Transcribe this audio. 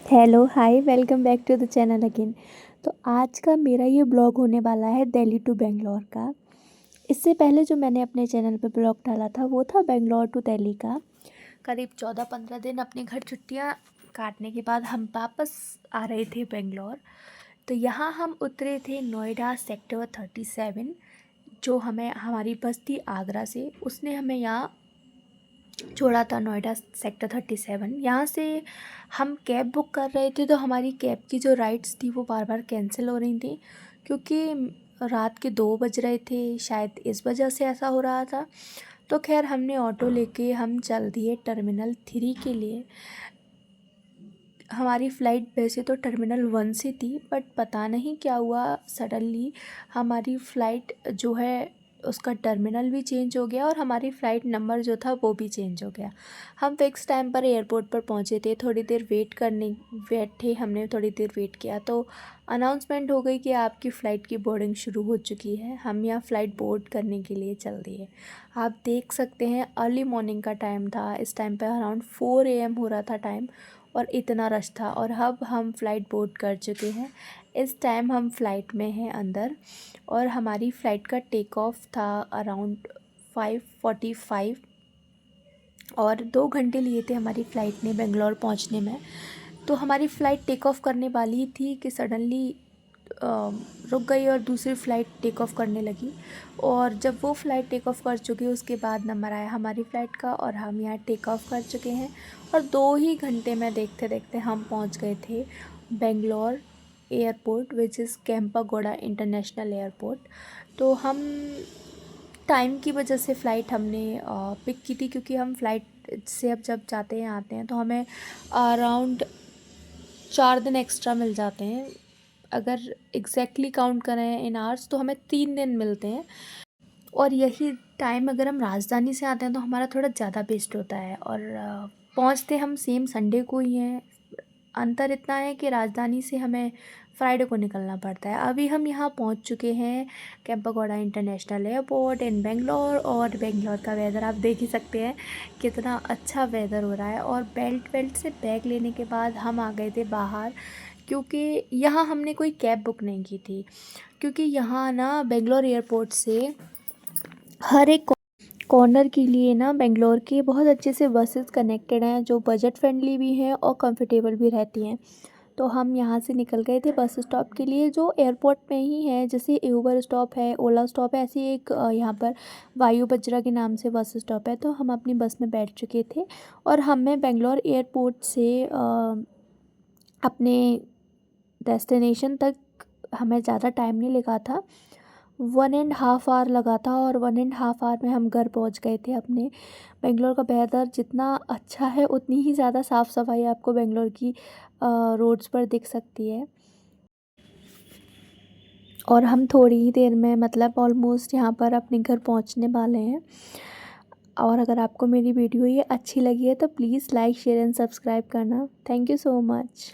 Hello hi welcome back to the channel again. तो आज का मेरा ये ब्लॉग होने वाला है दिल्ली टू बेंगलोर का। इससे पहले जो मैंने अपने चैनल पे ब्लॉग डाला था वो था बेंगलोर टू दिल्ली का। करीब 14-15 दिन अपने घर छुट्टियां काटने के बाद हम वापस आ रहे थे बेंगलोर। तो यहाँ हम उतरे थे नोएडा सेक्टर 37। जो हमें हमारी बस थी आगरा से, उसने हमें यहाँ छोड़ा था नोएडा सेक्टर 37। यहाँ से हम कैब बुक कर रहे थे, तो हमारी कैब की जो राइड्स थी वो बार बार कैंसिल हो रही थी क्योंकि रात के 2 बज रहे थे, शायद इस वजह से ऐसा हो रहा था। तो खैर हमने ऑटो लेके हम चल दिए टर्मिनल 3 के लिए। हमारी फ़्लाइट वैसे तो टर्मिनल 1 से थी, बट पता नहीं क्या हुआ, सडनली हमारी फ़्लाइट जो है उसका टर्मिनल भी चेंज हो गया और हमारी फ़्लाइट नंबर जो था वो भी चेंज हो गया। हम फ़िक्स टाइम पर एयरपोर्ट पर पहुंचे थे। थोड़ी देर बैठे हमने थोड़ी देर वेट किया तो अनाउंसमेंट हो गई कि आपकी फ़्लाइट की बोर्डिंग शुरू हो चुकी है। हम यहाँ फ़्लाइट बोर्ड करने के लिए चल दिए। आप देख सकते हैं अर्ली मॉर्निंग का टाइम था। इस टाइम पे अराउंड 4 AM हो रहा था टाइम, और इतना रश था। और अब हम फ़्लाइट बोर्ड कर चुके हैं। इस टाइम हम फ़्लाइट में हैं अंदर, और हमारी फ़्लाइट का टेक ऑफ था अराउंड 5:45, और 2 घंटे लिए थे हमारी फ़्लाइट ने बेंगलोर पहुंचने में। तो हमारी फ़्लाइट टेक ऑफ करने वाली थी कि सडनली रुक गई और दूसरी फ़्लाइट टेक ऑफ करने लगी। और जब वो फ़्लाइट टेक ऑफ कर चुकी, उसके बाद नंबर आया हमारी फ़्लाइट का और हम यहाँ टेक ऑफ कर चुके हैं। और 2 ही घंटे में देखते देखते हम पहुँच गए थे Bangalore airport, which is Kempegowda international airport. तो हम टाइम की वजह से फ़्लाइट हमने पिक की थी, क्योंकि हम फ़्लाइट से अब जब जाते हैं आते हैं तो हमें अराउंड 4 दिन एक्स्ट्रा मिल जाते हैं। अगर एग्जैक्टली काउंट करें इन आवर्स तो हमें 3 दिन मिलते हैं। और यही टाइम अगर हम राजधानी से आते हैं तो हमारा थोड़ा ज़्यादा वेस्ट होता है। और पहुंचते हम सेम संडे को ही हैं। अंतर इतना है कि राजधानी से हमें फ्राइडे को निकलना पड़ता है। अभी हम यहाँ पहुँच चुके हैं केम्पागोड़ा इंटरनेशनल एयरपोर्ट इन बेंगलोर। और बेंगलोर का वेदर आप देख ही सकते हैं, कितना अच्छा वेदर हो रहा है। और बेल्ट से बैग लेने के बाद हम आ गए थे बाहर, क्योंकि यहाँ हमने कोई कैब बुक नहीं की थी। क्योंकि यहाँ ना बेंगलोर एयरपोर्ट से हर एक कॉर्नर के लिए ना बेंगलोर के बहुत अच्छे से बसेस कनेक्टेड हैं, जो बजट फ्रेंडली भी हैं और कंफर्टेबल भी रहती हैं। तो हम यहाँ से निकल गए थे बस स्टॉप के लिए, जो एयरपोर्ट में ही है। जैसे ऊबर स्टॉप है, ओला स्टॉप है, ऐसी एक यहाँ पर वायु बजरा के नाम से बस स्टॉप है। तो हम अपनी बस में बैठ चुके थे और हमें बेंगलोर एयरपोर्ट से अपने डेस्टिनेशन तक हमें ज़्यादा टाइम नहीं लगा था। 1.5 आवर लगा था, और 1.5 आवर में हम घर पहुंच गए थे अपने। बेंगलोर का वेदर जितना अच्छा है उतनी ही ज़्यादा साफ़ सफाई आपको बेंगलोर की रोड्स पर दिख सकती है। और हम थोड़ी ही देर में, मतलब ऑलमोस्ट यहाँ पर अपने घर पहुँचने वाले हैं। और अगर आपको मेरी वीडियो ये अच्छी लगी है तो please like share and subscribe करना। Thank you so much.